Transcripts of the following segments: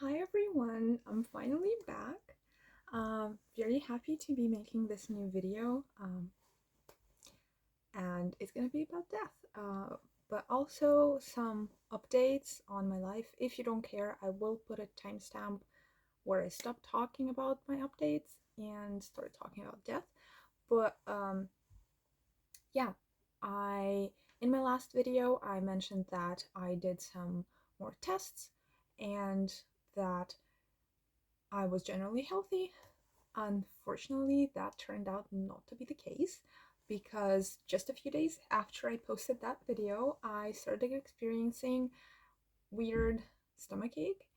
Hi everyone, I'm finally back. Very happy to be making this new video, and it's gonna be about death, but also some updates on my life. If you don't care, I will put a timestamp where I stop talking about my updates and start talking about death. But yeah, I in my last video I mentioned that I did some more tests and that I was generally healthy. Unfortunately, that turned out not to be the case because just a few days after I posted that video, I started experiencing weird stomachache,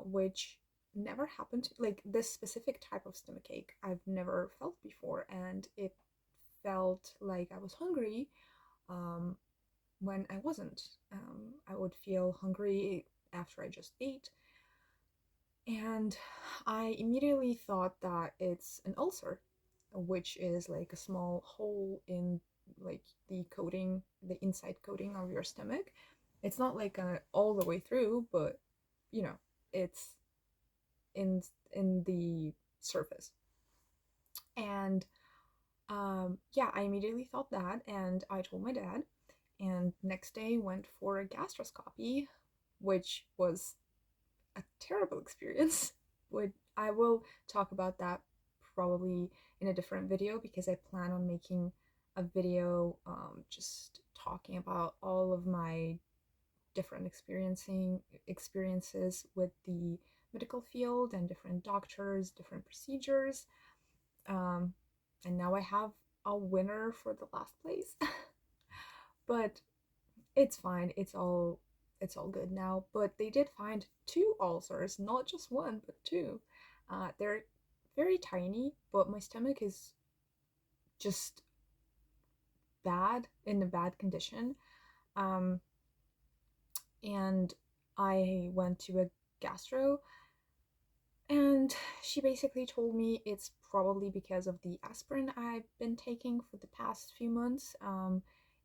which never happened to, like, this specific type of stomachache I've never felt before, and it felt like I was hungry um, when I wasn't. I would feel hungry after I just ate, and I immediately thought that it's an ulcer, which is like a small hole in like the coating, the inside coating of your stomach. It's not like all the way through, but you know, it's in in the surface. And yeah, I immediately thought that, and I told my dad. And next day went for a gastroscopy, which was a terrible experience. Would I will talk about that probably in a different video because I plan on making a video just talking about all of my different experiences with the medical field and different doctors, different procedures. Um, and now I have a winner for the last place, but it's fine. It's all good now. But they did find two ulcers, not just one, but two. They're very tiny, but my stomach is just bad, in a bad condition. Um, and I went to a gastro, and she basically told me it's probably because of the aspirin I've been taking for the past few months.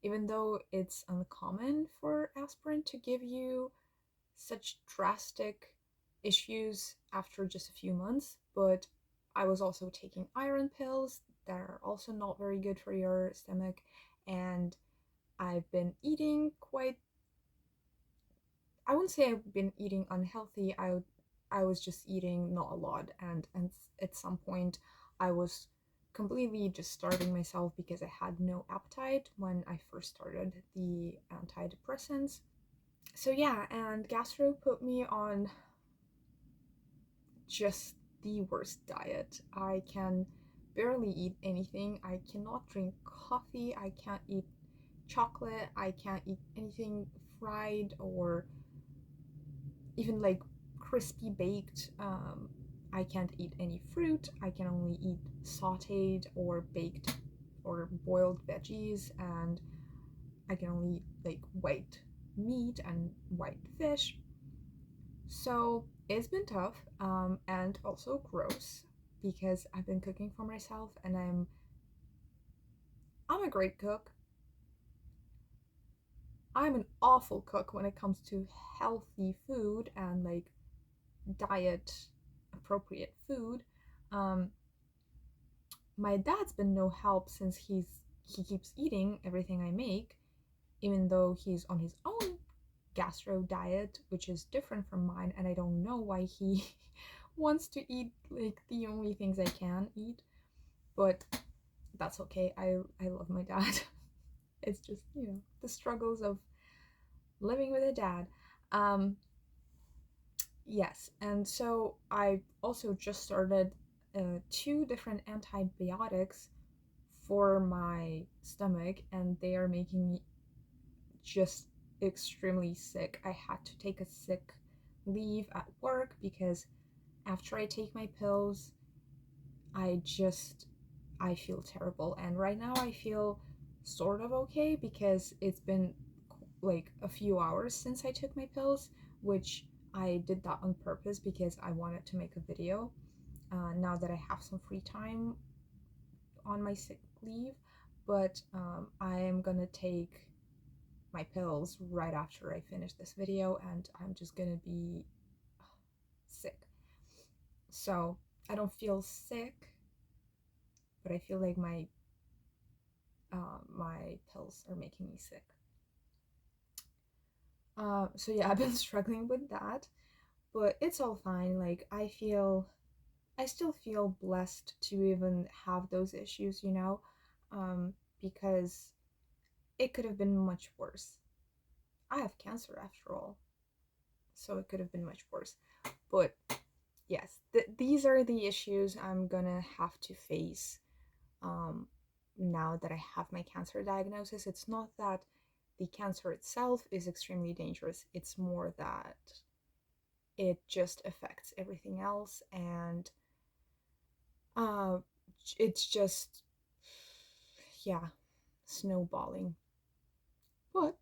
Even though it's uncommon for aspirin to give you such drastic issues after just a few months, but I was also taking iron pills that are also not very good for your stomach, and I've been eating quite, I wouldn't say I've been eating unhealthy. I was just eating not a lot, and at some point I was completely just starving myself because I had no appetite when I first started the antidepressants. So yeah, and gastro put me on just the worst diet. I can barely eat anything. I cannot drink coffee. I can't eat chocolate. I can't eat anything fried or even like crispy baked. I can't eat any fruit. I can only eat sauteed or baked or boiled veggies, and I can only eat like white meat and white fish. So it's been tough, and also gross because I've been cooking for myself, and I'm a great cook. I'm an awful cook when it comes to healthy food and like diet appropriate food. Um, my dad's been no help since he keeps eating everything I make, even though he's on his own gastro diet, which is different from mine, and I don't know why he wants to eat like the only things I can eat, but that's okay. I love my dad. It's just, the struggles of living with a dad. Um, yes, and so I also just started two different antibiotics for my stomach, and they are making me just extremely sick. I had to take a sick leave at work because after I take my pills, I just I feel terrible. And right now I feel sort of okay because it's been like a few hours since I took my pills, which I did that on purpose because I wanted to make a video now that I have some free time on my sick leave. But I am gonna take my pills right after I finish this video, and I'm just gonna be So I don't feel sick, but I feel like my pills are making me sick. So yeah, I've been struggling with that, but it's all fine. Like I still feel blessed to even have those issues, because it could have been much worse. I have cancer after all, so it could have been much worse. But yes, these are the issues I'm gonna have to face um, now that I have my cancer diagnosis. It's not that the cancer itself is extremely dangerous, it's more that it just affects everything else, and uh, it's just, yeah, snowballing. But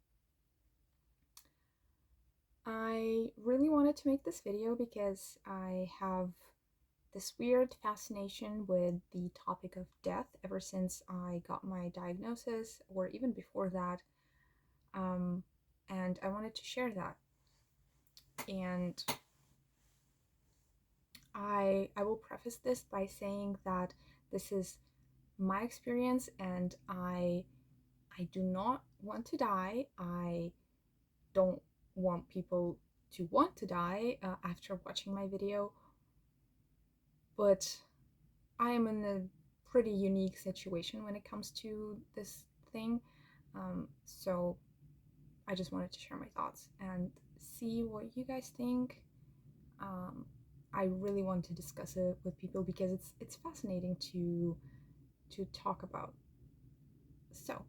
I really wanted to make this video because I have this weird fascination with the topic of death ever since I got my diagnosis, or even before that. Um, and I wanted to share that. And I will preface this by saying that this is my experience, and I do not want to die. I don't want people to want to die after watching my video, but I am in a pretty unique situation when it comes to this thing. So I just wanted to share my thoughts and see what you guys think. Um, I really want to discuss it with people because it's fascinating to talk about. So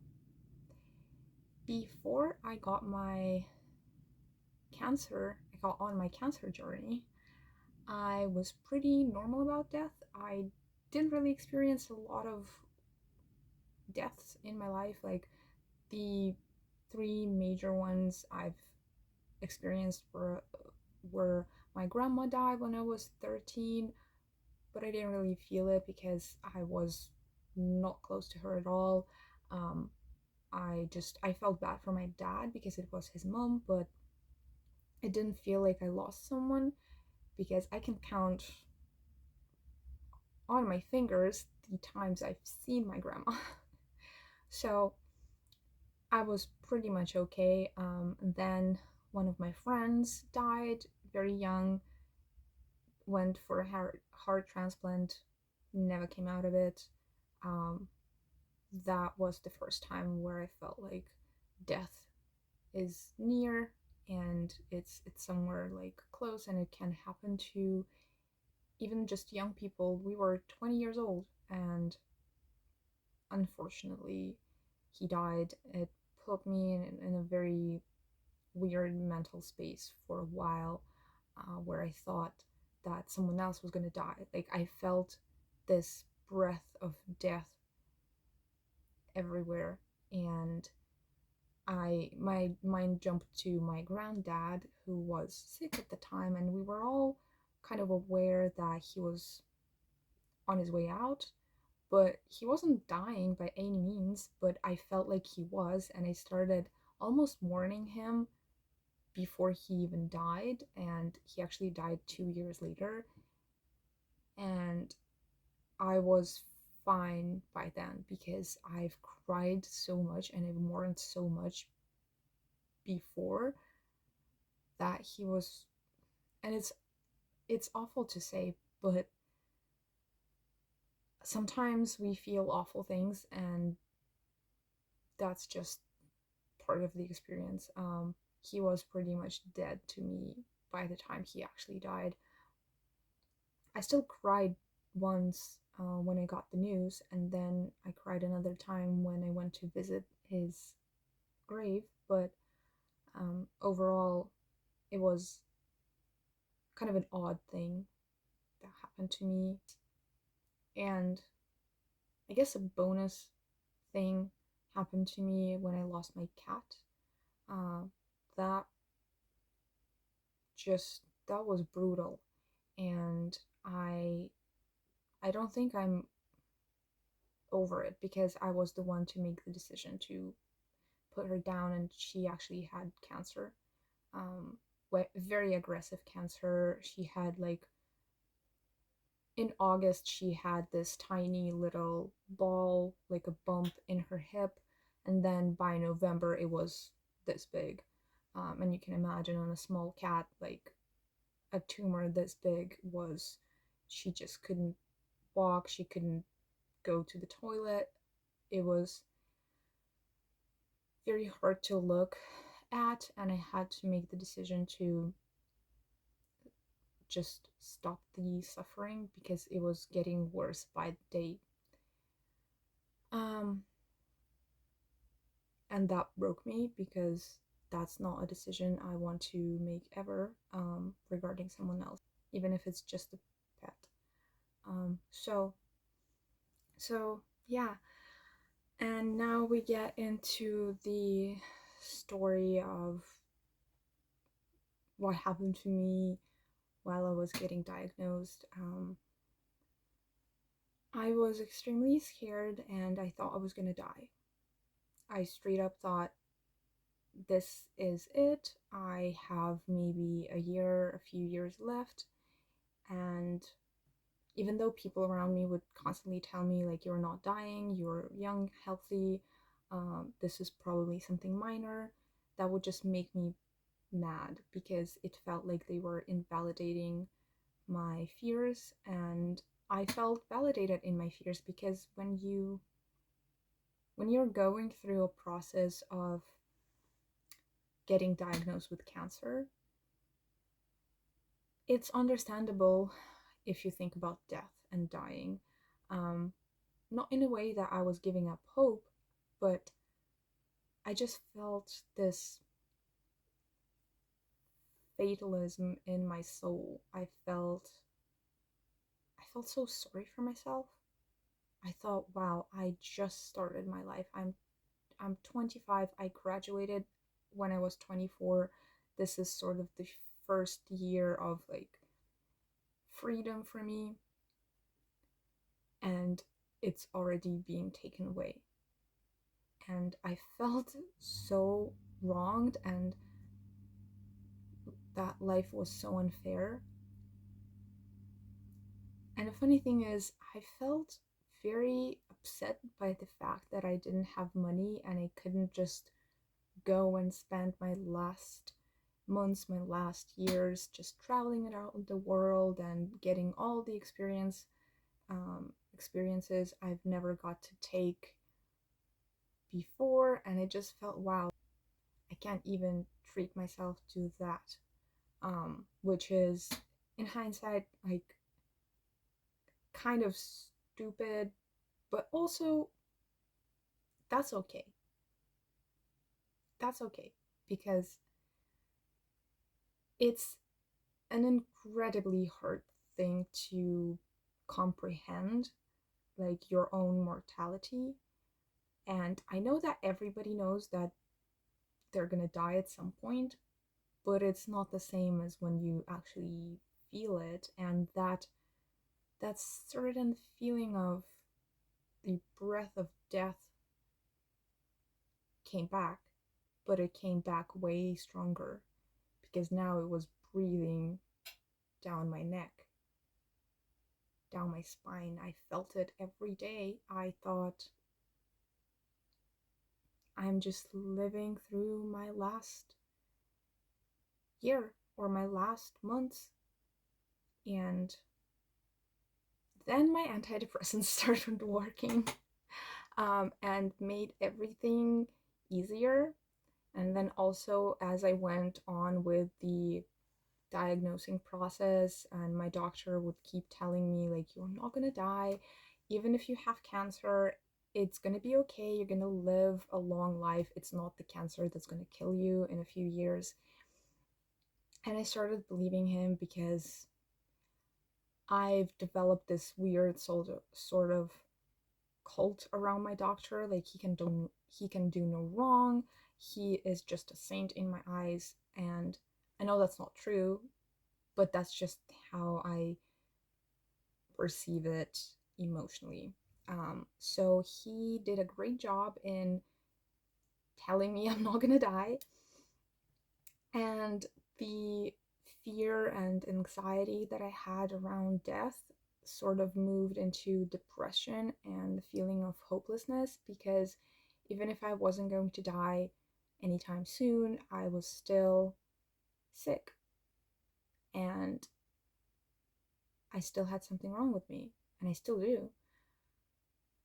before I got on my cancer journey, I was pretty normal about death. I didn't really experience a lot of deaths in my life. Like the three major ones I've experienced were my grandma died when I was 13, but I didn't really feel it because I was not close to her at all. Um, I felt bad for my dad because it was his mom, but it didn't feel like I lost someone because I can count on my fingers the times I've seen my grandma. So I was pretty much okay. And then one of my friends died very young, went for a heart transplant, never came out of it. Um, that was the first time where I felt like death is near, and it's somewhere like close, and it can happen to even just young people. We were 20 years old, and unfortunately he died. It put me in a very weird mental space for a while, where I thought that someone else was going to die. Like I felt this breath of death everywhere, and my mind jumped to my granddad, who was sick at the time, and we were all kind of aware that he was on his way out, but he wasn't dying by any means. But I felt like he was, and I started almost mourning him before he even died, and he actually died 2 years later. And I was fine by then because I've cried so much and I've mourned so much before that he was. And it's awful to say, but sometimes we feel awful things, and that's just part of the experience. He was pretty much dead to me by the time he actually died. I still cried once when I got the news, and then I cried another time when I went to visit his grave. But overall, it was kind of an odd thing that happened to me. And I guess a bonus thing happened to me when I lost my cat. Uh, that that was brutal, and I don't think I'm over it because I was the one to make the decision to put her down, and she actually had cancer. Um, very aggressive cancer. She had like in August, she had this tiny little ball, like a bump in her hip, and then by November, it was this big. And you can imagine on a small cat, like a tumor this big was, she just couldn't walk, she couldn't go to the toilet. It was very hard to look at, and I had to make the decision to just stop the suffering because it was getting worse by the day. Um, and that broke me because that's not a decision I want to make ever, regarding someone else, even if it's just a pet. So yeah, and now we get into the story of what happened to me while I was getting diagnosed. I was extremely scared and I thought I was gonna die. I straight up thought, this is it. I have maybe a year, a few years left. And even though people around me would constantly tell me, like, you're not dying, you're young, healthy, this is probably something minor, that would just make me mad because it felt like they were invalidating my fears. And I felt validated in my fears because when you're going through a process of getting diagnosed with cancer, it's understandable if you think about death and dying. Um, Not in a way that I was giving up hope, but I just felt this fatalism in my soul. I felt so sorry for myself. I thought, wow, I just started my life. I'm 25. I graduated when I was 24. This is sort of the first year of like freedom for me, and it's already being taken away. And I felt so wronged, and that life was so unfair. And the funny thing is, I felt very upset by the fact that I didn't have money and I couldn't just go and spend my last months, my last years just traveling around the world and getting all the experiences I've never got to take before. And it just felt, wow, I can't even treat myself to that. Which is, in hindsight, like kind of stupid, but also that's okay. That's okay because it's an incredibly hard thing to comprehend, like your own mortality. And I know that everybody knows that they're gonna die at some point, but it's not the same as when you actually feel it. And that certain feeling of the breath of death came back, but it came back way stronger because now it was breathing down my neck, down my spine. I felt it every day. I thought, I'm just living through my last year or my last months. And then my antidepressants started working, and made everything easier. And then also, as I went on with the diagnosing process, and my doctor would keep telling me, like, you're not gonna die. Even if you have cancer, it's gonna be okay. You're gonna live a long life. It's not the cancer that's gonna kill you in a few years. And I started believing him because I've developed this weird sort of cult around my doctor. Like, he can do no wrong. He is just a saint in my eyes. And I know that's not true, but that's just how I perceive it emotionally. So he did a great job in telling me I'm not gonna die. And the fear and anxiety that I had around death sort of moved into depression and the feeling of hopelessness, because even if I wasn't going to die anytime soon, I was still sick and I still had something wrong with me, and I still do.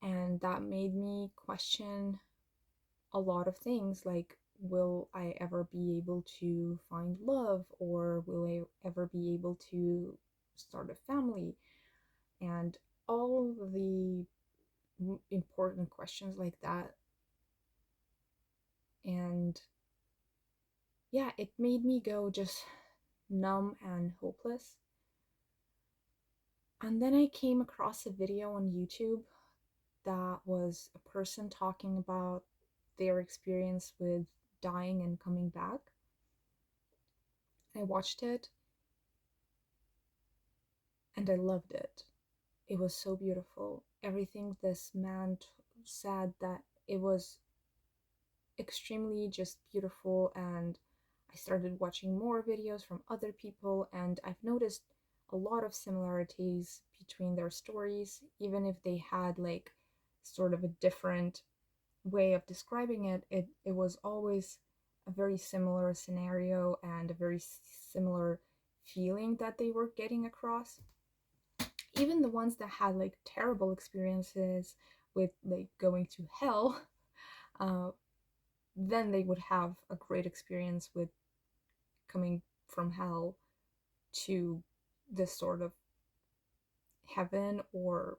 And that made me question a lot of things, like, will I ever be able to find love, or will I ever be able to start a family, and all the important questions like that. And yeah, it made me go just numb and hopeless. And then I came across a video on YouTube that was a person talking about their experience with dying and coming back. I watched it and I loved it. It was so beautiful. Everything this man said, that it was extremely just beautiful. And I started watching more videos from other people, and I've noticed a lot of similarities between their stories, even if they had like sort of a different way of describing it. It was always a very similar scenario and a very similar feeling that they were getting across. Even the ones that had like terrible experiences with like going to hell, uh, then they would have a great experience with coming from hell to this sort of heaven. Or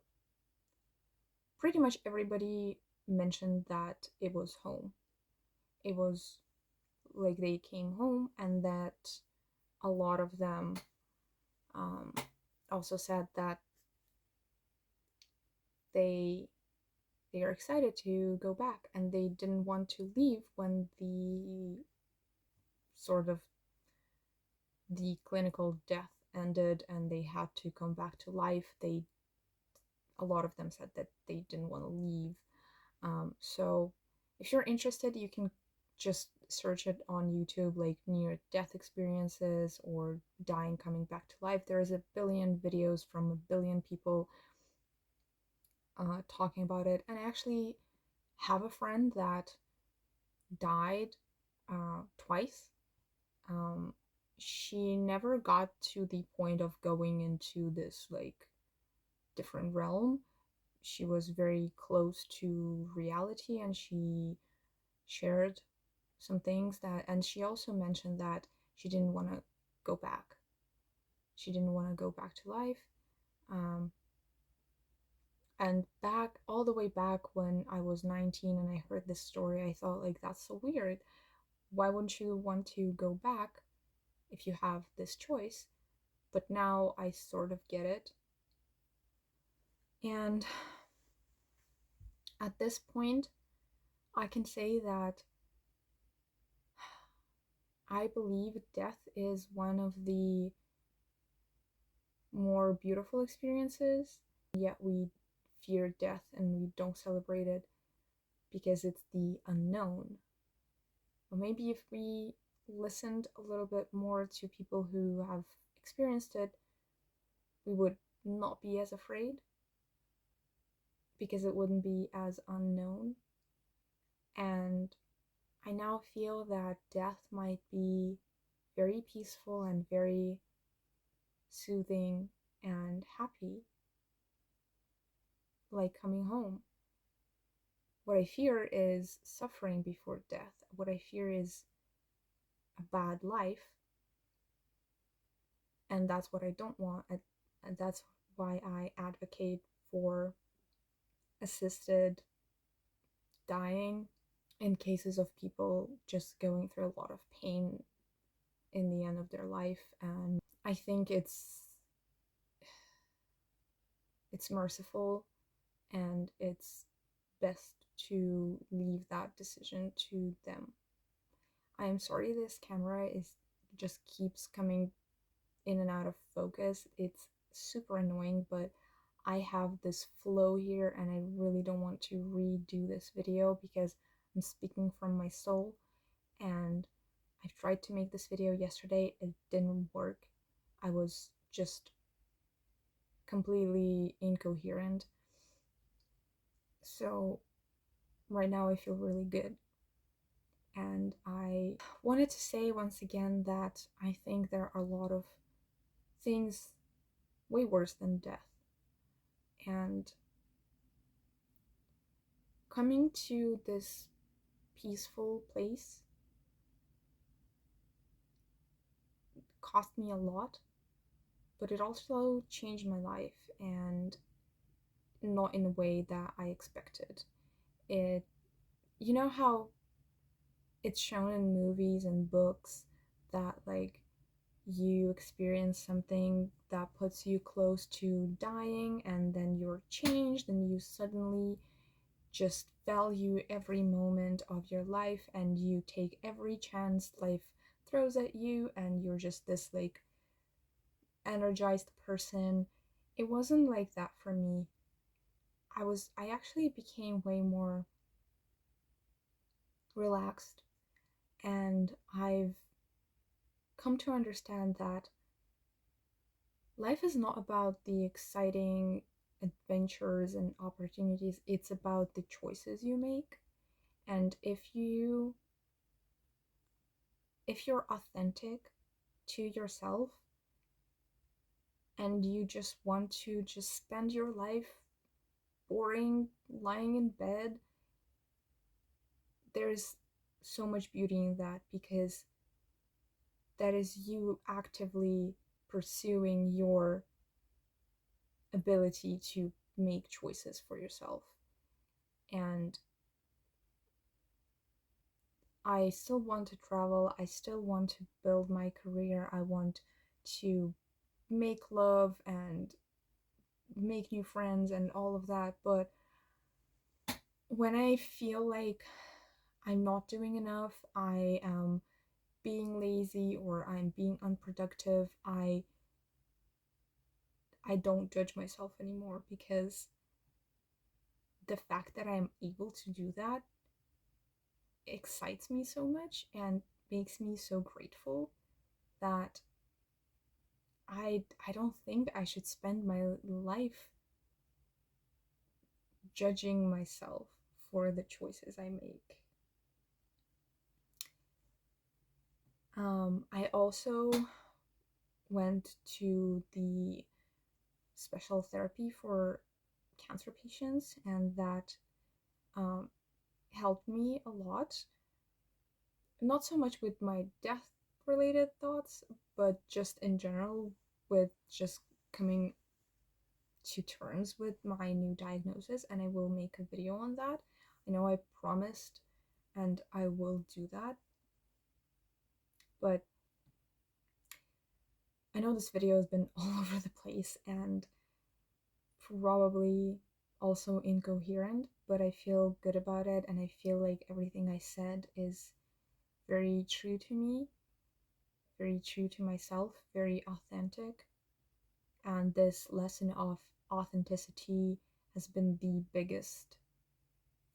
pretty much everybody mentioned that it was home. It was like they came home, and that a lot of them um, also said that they they are excited to go back, and they didn't want to leave when sort of the clinical death ended and they had to come back to life. They A lot of them said that they didn't want to leave. So if you're interested, you can just search it on YouTube, like near death experiences or dying coming back to life. There's a billion videos from a billion people talking about it. And I actually have a friend that died twice. Um, she never got to the point of going into this like different realm. She was very close to reality, and she shared some things that, and she also mentioned that she didn't want to go back. She didn't want to go back to life. Um, and back, all the way back when I was 19 and I heard this story, I thought, like, that's so weird. Why wouldn't you want to go back if you have this choice? But now I sort of get it. And at this point, I can say that I believe death is one of the more beautiful experiences, yet we fear death and we don't celebrate it because it's the unknown. But maybe if we listened a little bit more to people who have experienced it, we would not be as afraid because it wouldn't be as unknown. And I now feel that death might be very peaceful and very soothing and happy, like coming home. What I fear is suffering before death. What I fear is a bad life, and that's what I don't want. And that's why I advocate for assisted dying in cases of people just going through a lot of pain in the end of their life. And I think it's merciful, and it's best to leave that decision to them. I am sorry this camera is just keeps coming in and out of focus. It's super annoying, but I have this flow here and I really don't want to redo this video because I'm speaking from my soul. And I tried to make this video yesterday, it didn't work. I was just completely incoherent. So right now I feel really good. And I wanted to say once again that I think there are a lot of things way worse than death. And coming to this peaceful place cost me a lot, but it also changed my life, and not in a way that I expected. It, you know how it's shown in movies and books that like you experience something that puts you close to dying and then you're changed and you suddenly just value every moment of your life and you take every chance life throws at you and you're just this like energized person. It wasn't like that for me. I actually became way more relaxed, and I've come to understand that life is not about the exciting adventures and opportunities, it's about the choices you make. And if you're authentic to yourself and you just want to just spend your life boring lying in bed, there's so much beauty in that, because that is you actively pursuing your ability to make choices for yourself. And I still want to travel, I still want to build my career, I want to make love and make new friends and all of that. But when I feel like I'm not doing enough, I am being lazy or I'm being unproductive, I don't judge myself anymore, because the fact that I'm able to do that excites me so much and makes me so grateful that I don't think I should spend my life judging myself for the choices I make. I also went to the special therapy for cancer patients, and that um, helped me a lot. Not so much with my death related thoughts, but just in general, with just coming to terms with my new diagnosis. And I will make a video on that. I know I promised, and I will do that. But I know this video has been all over the place and probably also incoherent, but I feel good about it, and I feel like everything I said is very true to me, very true to myself, very authentic. And this lesson of authenticity has been the biggest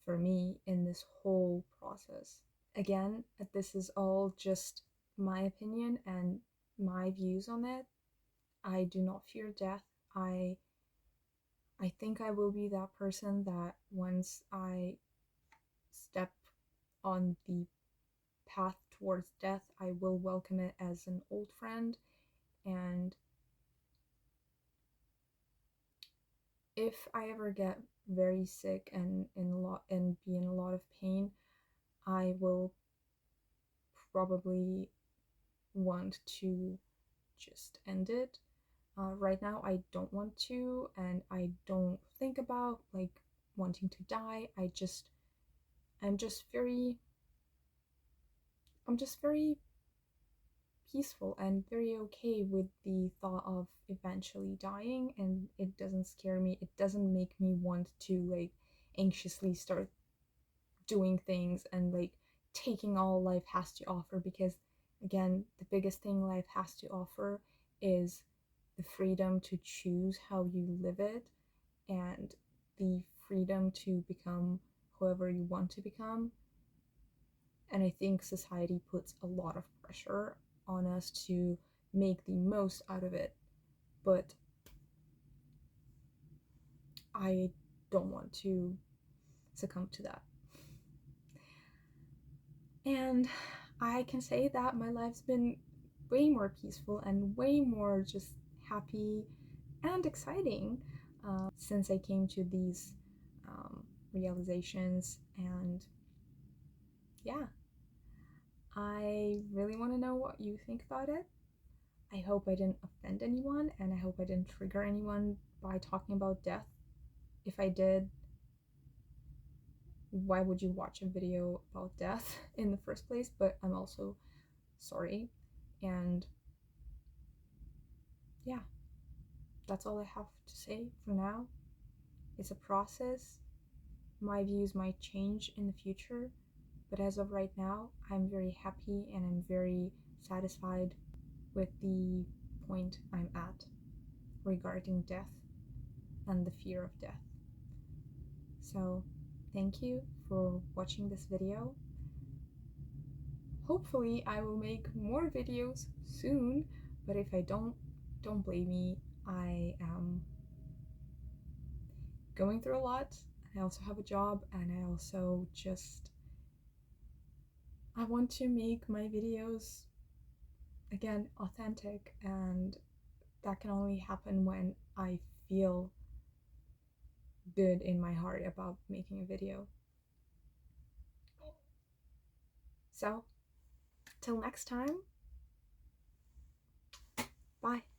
for me in this whole process. Again, this is all just my opinion and my views on it. I do not fear death. I think I will be that person that once I step on the path towards death, I will welcome it as an old friend. And if I ever get very sick and be in a lot of pain, I will probably want to just end it. Right now, I don't want to, and I don't think about like wanting to die. I'm just very, I'm just very peaceful and very okay with the thought of eventually dying, and it doesn't scare me. It doesn't make me want to like anxiously start doing things and like taking all life has to offer, because again, the biggest thing life has to offer is the freedom to choose how you live it, and the freedom to become whoever you want to become. And I think society puts a lot of pressure on us to make the most out of it. But I don't want to succumb to that. And I can say that my life's been way more peaceful and way more just happy and exciting since I came to these realizations. And yeah, I really want to know what you think about it. I hope I didn't offend anyone, and I hope I didn't trigger anyone by talking about death. If I did, why would you watch a video about death in the first place? But I'm also sorry. And yeah, that's all I have to say for now. It's a process. My views might change in the future, but as of right now, I'm very happy and I'm very satisfied with the point I'm at regarding death and the fear of death. So, thank you for watching this video. Hopefully, I will make more videos soon, but if I don't blame me. I am going through a lot. I also have a job, and I also just I want to make my videos again authentic, and that can only happen when I feel good in my heart about making a video. So, till next time, bye.